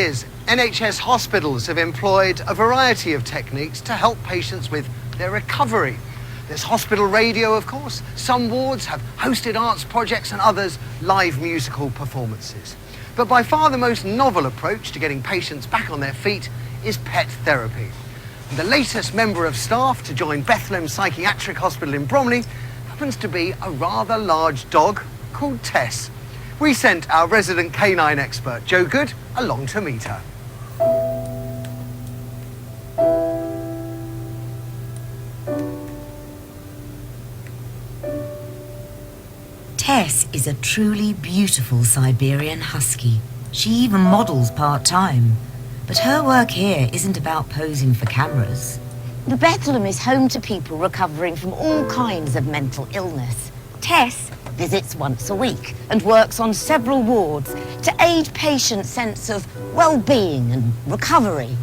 years, NHS hospitals have employed a variety of techniques to help patients with their recovery. There's hospital radio, of course. Some wards have hosted arts projects and others live musical performances. But by far the most novel approach to getting patients back on their feet is pet therapy. And the latest member of staff to join Bethlehem Psychiatric Hospital in Bromley happens to be a rather large dog called Tess. We sent our resident canine expert, Joe Good, along to meet her. Tess is a truly beautiful Siberian husky. She even models part-time. But her work here isn't about posing for cameras. The Bethlehem is home to people recovering from all kinds of mental illness. Tess visits once a week and works on several wards to aid patients' sense of well-being and recovery.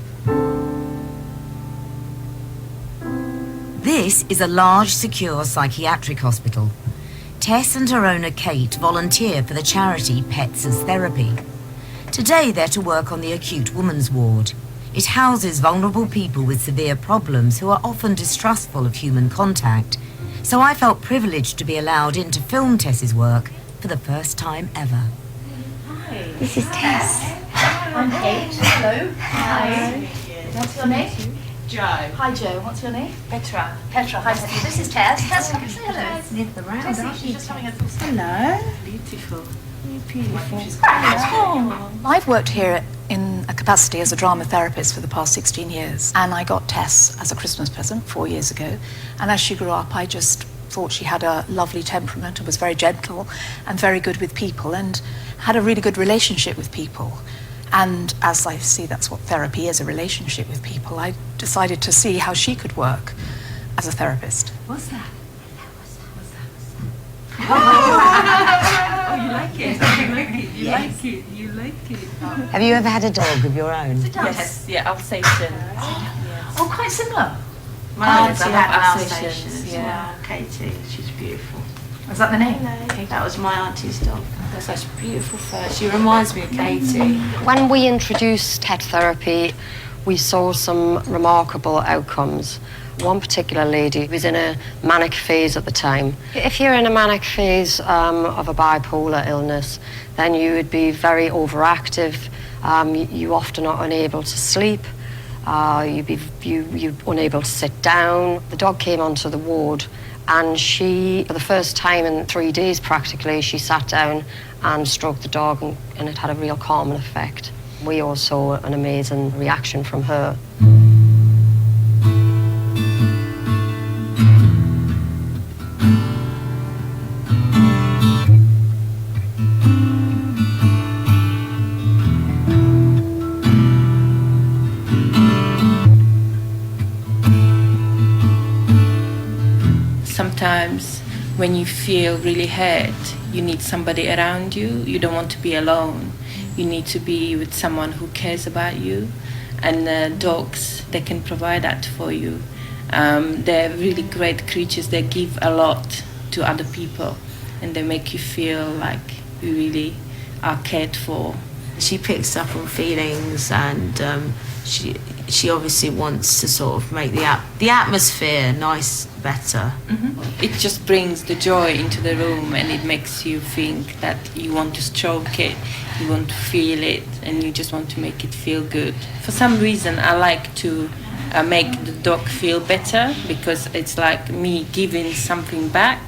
This is a large, secure psychiatric hospital. Tess and her owner Kate volunteer for the charity Pets as Therapy. Today they're to work on the acute woman's ward. It houses vulnerable people with severe problems who are often distrustful of human contact. So I felt privileged to be allowed in to film Tess's work for the first time ever. Hi. This is Tess. I'm Kate. Hello. Hi. What's your name? Joe. Hi, Joe. What's your name? Petra. Petra. Hi, Steve. This is Tess. Tess, say hello. Sniff around, Tessie, she's just having a Hello. Beautiful. Beautiful. I've worked here in a capacity as a drama therapist for the past 16 years, and I got Tess as a Christmas present 4 years ago. And as she grew up, I just thought she had a lovely temperament and was very gentle and very good with people and had a really good relationship with people. And as I see that's what therapy is, a relationship with people, I decided to see how she could work as a therapist. What's that? Oh, you like it. You like it. You Yes. like it. You like it. Have you ever had a dog of your own? Yes. Yeah, Alsatian. Yes. Oh, quite similar. My auntie I had have an Alsatian as yeah. well, Katie. She's beautiful. Is that the name? That was my auntie's dog. That's such a beautiful fur. She reminds me of Katie. When we introduced pet therapy, we saw some remarkable outcomes. One particular lady was in a manic phase at the time. If you're in a manic phase of a bipolar illness, then you would be very overactive. You often are unable to sleep. You're unable to sit down. The dog came onto the ward, and she, for the first time in 3 days practically, she sat down and stroked the dog, and it had a real calming effect. We all saw an amazing reaction from her. Sometimes when you feel really hurt, you need somebody around you. You don't want to be alone. You need to be with someone who cares about you. And dogs, they can provide that for you. They're really great creatures. They give a lot to other people, and they make you feel like you really are cared for. She picks up on feelings, and she obviously wants to sort of make the atmosphere nice, better. It just brings the joy into the room, and it makes you think that you want to stroke it, you want to feel it, and you just want to make it feel good. For some reason, I like to make the dog feel better, because it's like me giving something back.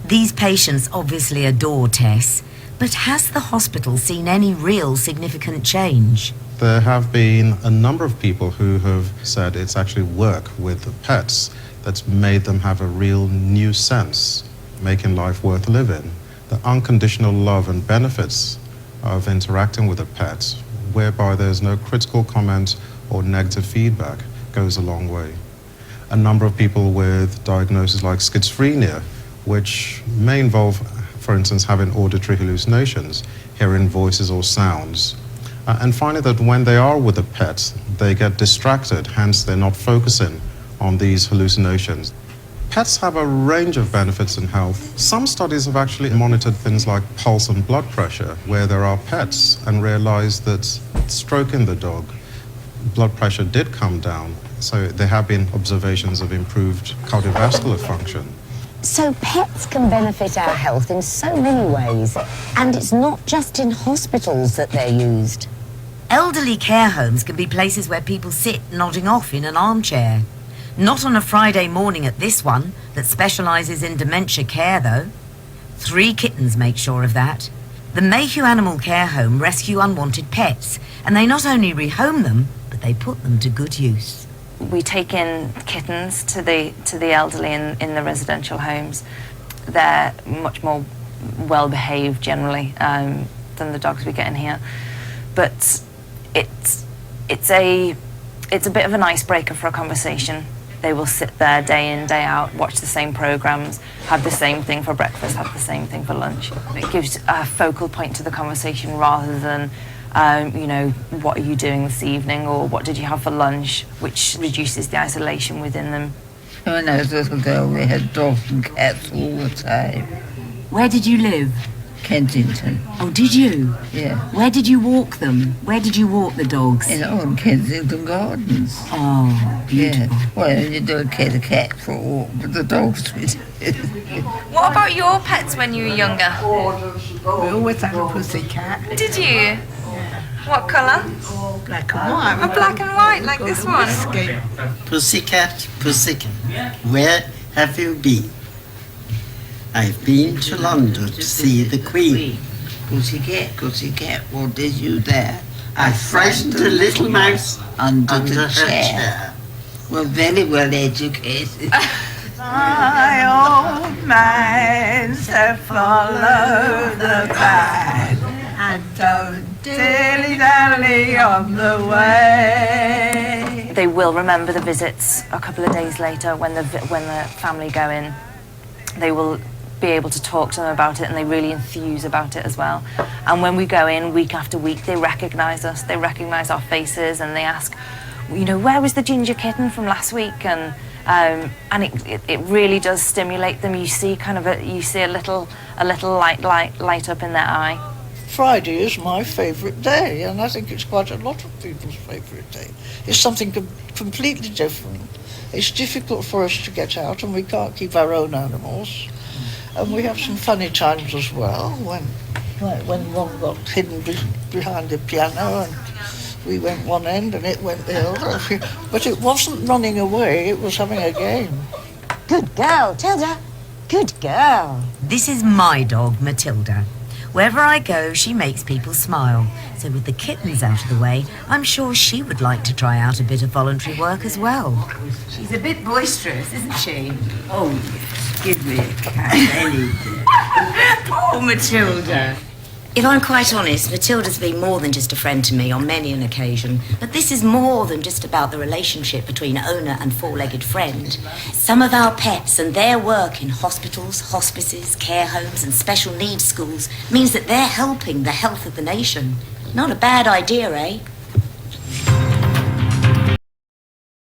These patients obviously adore Tess, but has the hospital seen any real significant change? There have been a number of people who have said it's actually work with the pets that's made them have a real new sense, making life worth living. The unconditional love and benefits of interacting with a pet, whereby there's no critical comment or negative feedback, goes a long way. A number of people with diagnoses like schizophrenia, which may involve, for instance, having auditory hallucinations, hearing voices or sounds, and finding that when they are with a pet, they get distracted, hence they're not focusing on these hallucinations. Pets have a range of benefits in health. Some studies have actually monitored things like pulse and blood pressure where there are pets and realized that stroking the dog, blood pressure did come down. So there have been observations of improved cardiovascular function. So pets can benefit our health in so many ways, and it's not just in hospitals that they're used. Elderly care homes can be places where people sit nodding off in an armchair. Not on a Friday morning at this one that specialises in dementia care, though. 3 kittens make sure of that. The Mayhew Animal Care Home rescue unwanted pets, and they not only rehome them, but they put them to good use. We take in kittens to the elderly in the residential homes. They're much more well behaved generally than the dogs we get in here, but it's a bit of an icebreaker for a conversation. They will sit there day in, day out, watch the same programs, have the same thing for breakfast, have the same thing for lunch. It gives a focal point to the conversation rather than what are you doing this evening, or what did you have for lunch, which reduces the isolation within them. When I was a little girl, we had dogs and cats all the time. Where did you live? Kensington. Oh, did you? Yeah. Where did you walk them? Where did you walk the dogs? In old Kensington Gardens. Oh, beautiful. Yeah. Well, you don't care the cat for a walk, but the dogs we did. What about your pets when you were younger? We always had a pussycat. Did you? What colour? Black and white. A black and white, like this one. Pussycat, pussycat, where have you been? I've been to London to see the Queen. Pussycat, pussycat, what did you there? I frightened a little mouse Under the her chair. Well, very well educated. My old man said follow the bag and don't dilly-dally on the way. They will remember the visits a couple of days later when the family go in. They will be able to talk to them about it, and they really enthuse about it as well. And when we go in week after week, they recognise us, they recognise our faces, and they ask, where was the ginger kitten from last week? And it really does stimulate them. You see a little light up in their eye. Friday is my favourite day, and I think it's quite a lot of people's favourite day. It's something completely different. It's difficult for us to get out, and we can't keep our own animals. And we have some funny times as well, when one got hidden behind the piano, and we went one end and it went the other. But it wasn't running away, it was having a game. Good girl, Tilda. Good girl. This is my dog, Matilda. Wherever I go, she makes people smile. So with the kittens out of the way, I'm sure she would like to try out a bit of voluntary work as well. She's a bit boisterous, isn't she? Oh, yes. Give me a cat, anything. Poor Matilda. If I'm quite honest, Matilda's been more than just a friend to me on many an occasion. But this is more than just about the relationship between owner and four-legged friend. Some of our pets and their work in hospitals, hospices, care homes and special needs schools means that they're helping the health of the nation. Not a bad idea, eh?